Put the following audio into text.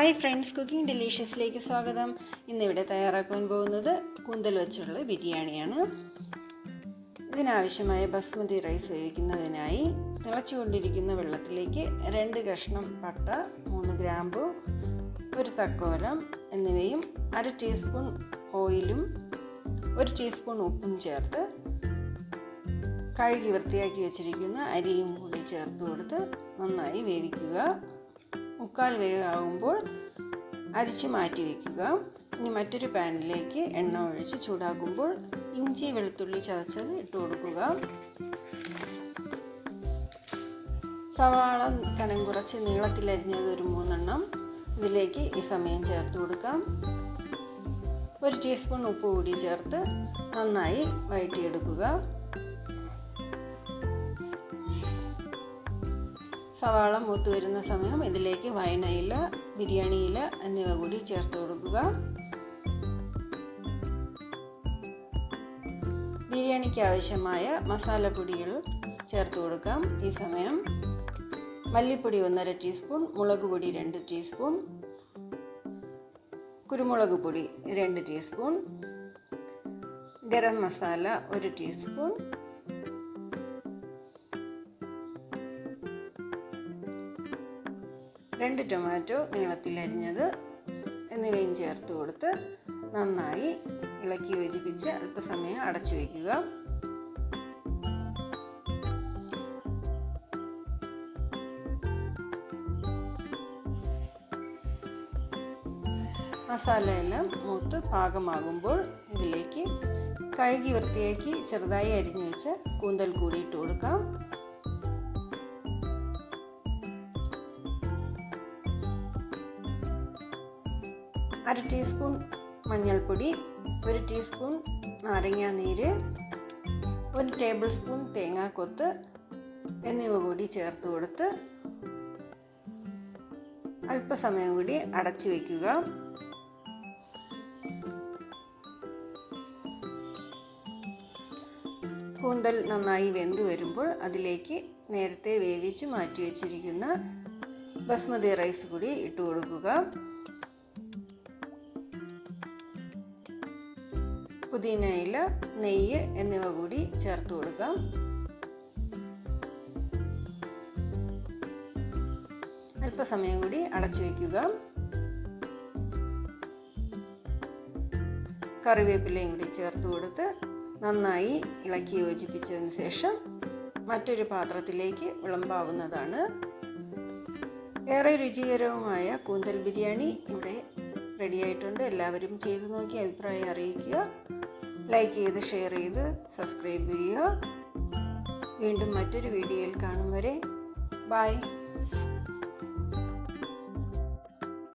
Hi friends, cooking ഡെലീഷ്യസിലേക്ക് സ്വാഗതം. ഇന്നിവിടെ തയ്യാറാക്കാൻ പോകുന്നത് കൂന്തൽ വെച്ചുള്ള ബിരിയാണിയാണ്. ഇതിനാവശ്യമായ ബസ്മതി റൈസ് വേവിക്കുന്നതിനായി തിളച്ചുകൊണ്ടിരിക്കുന്ന വെള്ളത്തിലേക്ക് 2 കഷ്ണം പട്ട, 3 ഗ്രാമ്പു, 1 തക്കോലം എന്നിവയും 1/2 ടീസ്പൂൺ ഓയിലും 1 ടീസ്പൂൺ ഉപ്പും ചേർത്ത് കഴുകി വൃത്തിയാക്കി വെച്ചിരിക്കുന്ന അരിയും കൂടി ചേർത്ത് കൊടുത്ത് നന്നായി വേവിക്കുക. 3/4 വേവാകുമ്പോൾ അരിച്ച് മാറ്റി വയ്ക്കുക. ഇനി മറ്റൊരു പാനിലേക്ക് എണ്ണ ഒഴിച്ച് ചൂടാകുമ്പോൾ ഇഞ്ചി വെളുത്തുള്ളി ചതച്ചത് ഇട്ട് കൊടുക്കുക. സവാള കനം കുറച്ച് നീളത്തിലരിഞ്ഞത് ഒരു 3 എണ്ണം ഇതിലേക്ക് ഈ സമയം ചേർത്ത് കൊടുക്കാം. 1 ടീസ്പൂൺ ഉപ്പ് കൂടി ചേർത്ത് നന്നായി വഴറ്റിയെടുക്കുക. സവാള മൂത്ത് വരുന്ന സമയം ഇതിലേക്ക് വൈനയില, ബിരിയാണി ഇല എന്നിവ കൂടി ചേർത്ത് കൊടുക്കുക. ബിരിയാണിക്ക് ആവശ്യമായ മസാലപ്പൊടികൾ ചേർത്ത് കൊടുക്കാം. ഈ സമയം മല്ലിപ്പൊടി 1/2 ടീസ്പൂൺ, മുളക് പൊടി 2 ടീസ്പൂൺ, കുരുമുളക് പൊടി 2 ടീസ്പൂൺ, ഗരം മസാല 1 ടീസ്പൂൺ, രണ്ട് ടൊമാറ്റോ നീളത്തിലരിഞ്ഞത് എന്നിവയും ചേർത്ത് കൊടുത്ത് നന്നായി ഇളക്കി യോജിപ്പിച്ച് അല്പസമയം അടച്ചു വയ്ക്കുക. മസാലയെല്ലാം മൂത്ത് പാകമാകുമ്പോൾ ഇതിലേക്ക് കഴുകി വൃത്തിയാക്കി ചെറുതായി അരിഞ്ഞു വെച്ച കൂന്തൽ കൂടി ഇട്ട് കൊടുക്കാം. 1/2 ടീസ്പൂൺ മഞ്ഞൾപ്പൊടി, 1 ടീസ്പൂൺ നാരങ്ങാനീര്, 1 ടേബിൾ സ്പൂൺ തേങ്ങാക്കൊത്ത് എന്നിവ കൂടി ചേർത്ത് കൊടുത്ത് അല്പസമയം കൂടി അടച്ചു വയ്ക്കുക. കൂന്തൽ നന്നായി വെന്ത് വരുമ്പോൾ അതിലേക്ക് നേരത്തെ വേവിച്ച് മാറ്റി വെച്ചിരിക്കുന്ന ബസ്മതി റൈസ് കൂടി ഇട്ട് കൊടുക്കുക. പുതിന ഇല, നെയ്യ് എന്നിവ കൂടി ചേർത്ത് കൊടുക്കാം. അല്പസമയം കൂടി അടച്ചു വയ്ക്കുക. കറിവേപ്പിലയും കൂടി ചേർത്ത് കൊടുത്ത് നന്നായി ഇളക്കി യോജിപ്പിച്ചതിന് ശേഷം മറ്റൊരു പാത്രത്തിലേക്ക് വിളമ്പാവുന്നതാണ്. ഏറെ രുചികരവുമായ കൂന്തൽ ബിരിയാണി ഇവിടെ റെഡിയായിട്ടുണ്ട്. എല്ലാവരും ചെയ്തു നോക്കി അഭിപ്രായം അറിയിക്കുക. ലൈക്ക് ചെയ്ത്, ഷെയർ ചെയ്ത്, സബ്സ്ക്രൈബ് ചെയ്യുക. വീണ്ടും മറ്റൊരു വീഡിയോയിൽ കാണും വരെ ബൈ.